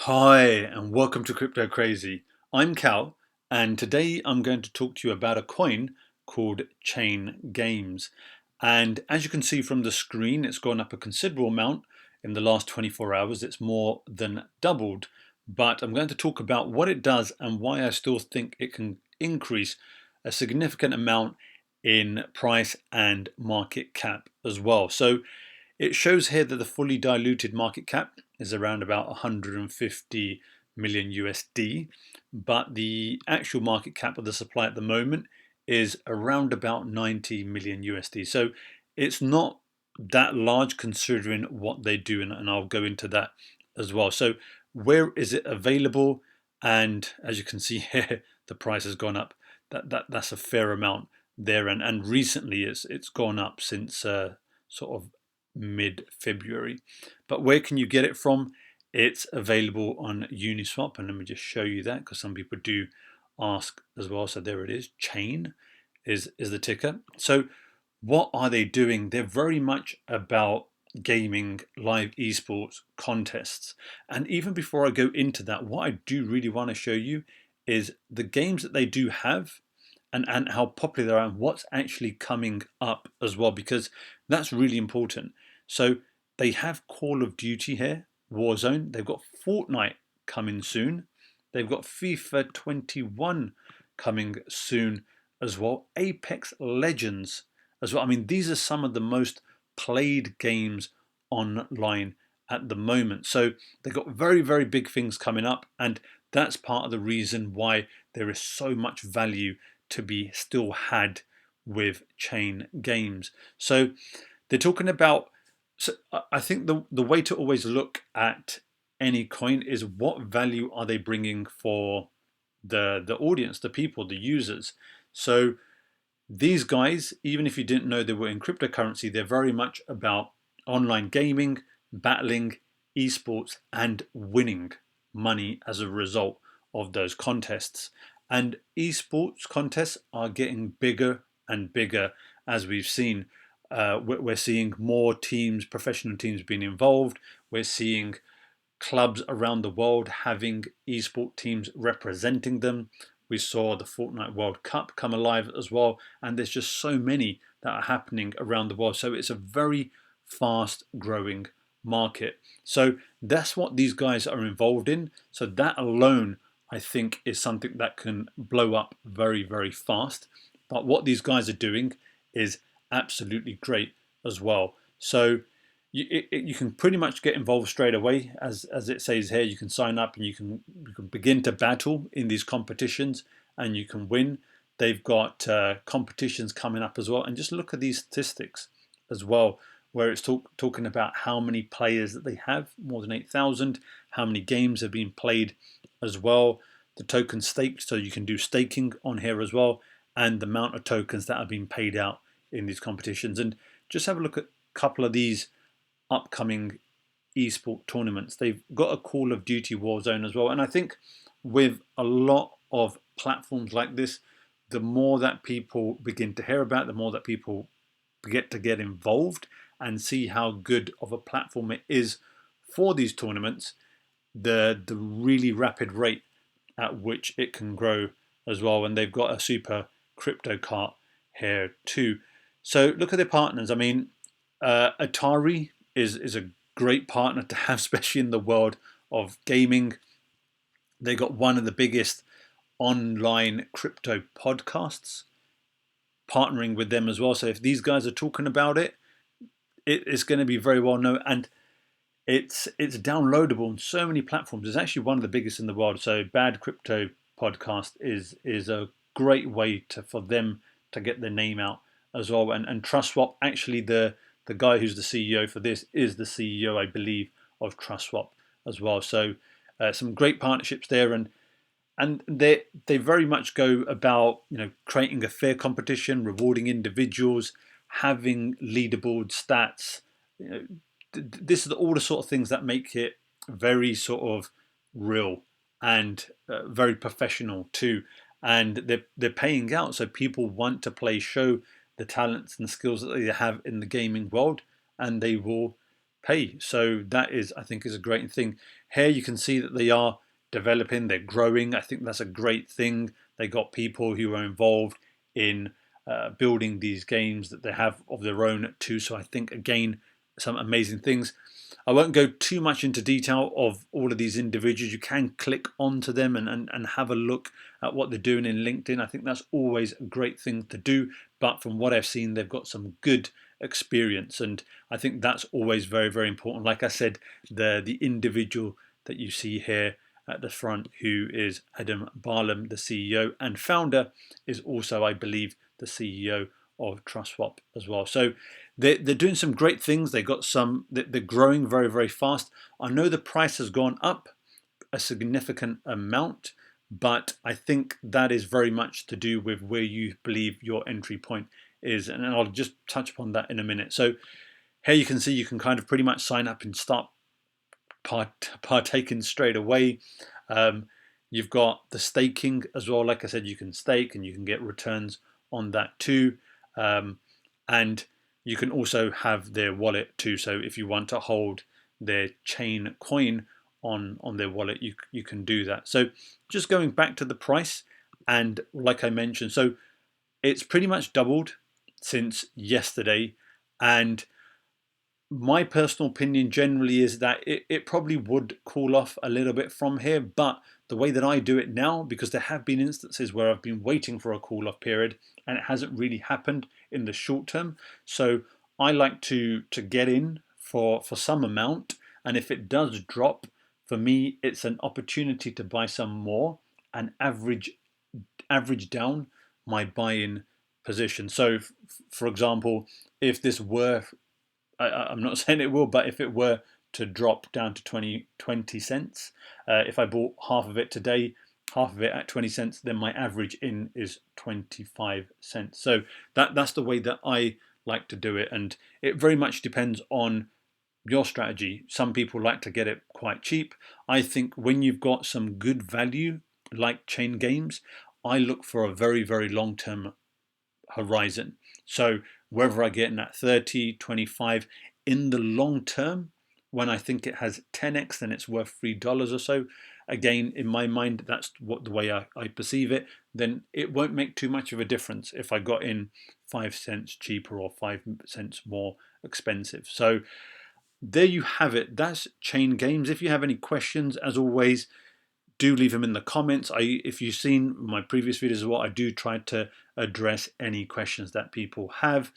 Hi, and welcome to Crypto Crazy. I'm Cal, and today I'm going to talk to you about a coin called Chain Games. And as you can see from the screen, it's gone up a considerable amount in the last 24 hours. It's more than doubled. But I'm going to talk about what it does and why I still think it can increase a significant amount in price and market cap as well. So it shows here that the fully diluted market cap is around about 150 million USD, but the actual market cap of the supply at the moment is around about 90 million USD. So it's not that large considering what they do, and I'll go into that as well. So where is it available? And as you can see here, the price has gone up. That's a fair amount there, and recently it's gone up since sort of mid-February. But where can you get it from? It's available on Uniswap, and let me just show you that because some people do ask as well. So there it is. Chain is the ticker. So what are they doing? They're very much about gaming, live esports contests. And even before I go into that, what I do really want to show you is the games that they do have and how popular they are and what's actually coming up as well, because that's really important. So they have Call of Duty here, Warzone. They've got Fortnite coming soon. They've got FIFA 21 coming soon as well. Apex Legends as well. I mean, these are some of the most played games online at the moment. So they've got very, very big things coming up, and that's part of the reason why there is so much value to be still had with Chain Games. So they're talking about. So I think the way to always look at any coin is what value are they bringing for the audience, the people, the users. So these guys, even if you didn't know they were in cryptocurrency, they're very much about online gaming, battling, esports, and winning money as a result of those contests. And esports contests are getting bigger and bigger, as we've seen. We're seeing more teams, professional teams being involved. We're seeing clubs around the world having esport teams representing them. We saw the Fortnite World Cup come alive as well, and there's just so many that are happening around the world. So it's a very fast growing market. So that's what these guys are involved in. So that alone, I think, is something that can blow up very, very fast. But what these guys are doing is absolutely great as well. So you can pretty much get involved straight away, as it says here. You can sign up and you can begin to battle in these competitions, and you can win. They've got competitions coming up as well, and just look at these statistics as well, where it's talking about how many players that they have, more than 8,000, how many games have been played as well, the token staked, so you can do staking on here as well, and the amount of tokens that are being paid out in these competitions. And just have a look at a couple of these upcoming esport tournaments. They've got a Call of Duty Warzone as well. And I think with a lot of platforms like this, the more that people begin to hear about, the more that people get involved and see how good of a platform it is for these tournaments, the really rapid rate at which it can grow as well. And they've got a super crypto cart here too. So look at their partners. I mean, Atari is a great partner to have, especially in the world of gaming. They got one of the biggest online crypto podcasts partnering with them as well. So if these guys are talking about it, it's going to be very well known, and it's downloadable on so many platforms. It's actually one of the biggest in the world. So Bad Crypto Podcast is a great way for them to get their name out as well. And TrustSwap, actually the guy who's the CEO for this is the CEO, I believe, of TrustSwap as well. So some great partnerships there, and they very much go about creating a fair competition, rewarding individuals, having leaderboard stats. This is all the sort of things that make it very sort of real and very professional too. And they're paying out, so people want to play, show the talents and skills that they have in the gaming world, and they will pay. So that is, I think, is a great thing. Here you can see that they are developing, they're growing. I think that's a great thing. They got people who are involved in building these games that they have of their own too. So I think, again, some amazing things. I won't go too much into detail of all of these individuals. You can click onto them and have a look at what they're doing in LinkedIn. I think that's always a great thing to do. But from what I've seen, they've got some good experience, and I think that's always very, very important. Like I said, the individual that you see here at the front, who is Adam Barlam, the CEO and founder, is also, I believe, the CEO of TrustSwap as well. So they're doing some great things. They got some. They're growing very, very fast. I know the price has gone up a significant amount, but I think that is very much to do with where you believe your entry point is, and I'll just touch upon that in a minute. So here you can see you can kind of pretty much sign up and start partaking straight away. You've got the staking as well. Like I said, you can stake and you can get returns on that too. And you can also have their wallet too. So if you want to hold their chain coin on their wallet, you can do that. So just going back to the price, and like I mentioned, so it's pretty much doubled since yesterday, and my personal opinion generally is that it probably would cool off a little bit from here, but the way that I do it now, because there have been instances where I've been waiting for a cool off period and it hasn't really happened in the short term, so I like to get in for some amount, and if it does drop, for me it's an opportunity to buy some more and average down my buy-in position. So for example, if this were, I'm not saying it will, but if it were to drop down to 20 cents, if I bought half of it today, half of it at 20 cents, then my average in is 25 cents. So that's the way that I like to do it, and it very much depends on your strategy. Some people like to get it quite cheap. I think when you've got some good value like chain games, I look for a very, very long-term horizon. So whether I get in at 30, 25, in the long term, when I think it has 10x, then it's worth $3 or so. Again, in my mind, that's the way I perceive it. Then it won't make too much of a difference if I got in 5 cents cheaper or 5 cents more expensive. So there you have it. That's chain games. If you have any questions, as always, do leave them in the comments. If you've seen my previous videos as well, I do try to address any questions that people have.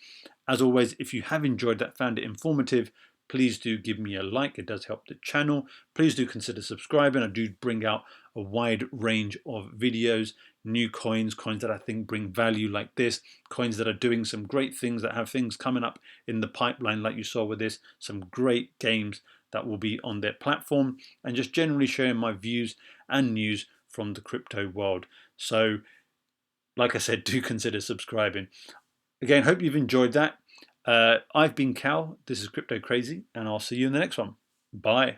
As always, if you have enjoyed that, found it informative, please do give me a like. It does help the channel. Please do consider subscribing. I do bring out a wide range of videos, new coins that I think bring value like this, coins that are doing some great things, that have things coming up in the pipeline like you saw with this, some great games that will be on their platform, and just generally sharing my views and news from the crypto world. So like I said, do consider subscribing. Again, hope you've enjoyed that. I've been Cal, this is Crypto Crazy, and I'll see you in the next one. Bye.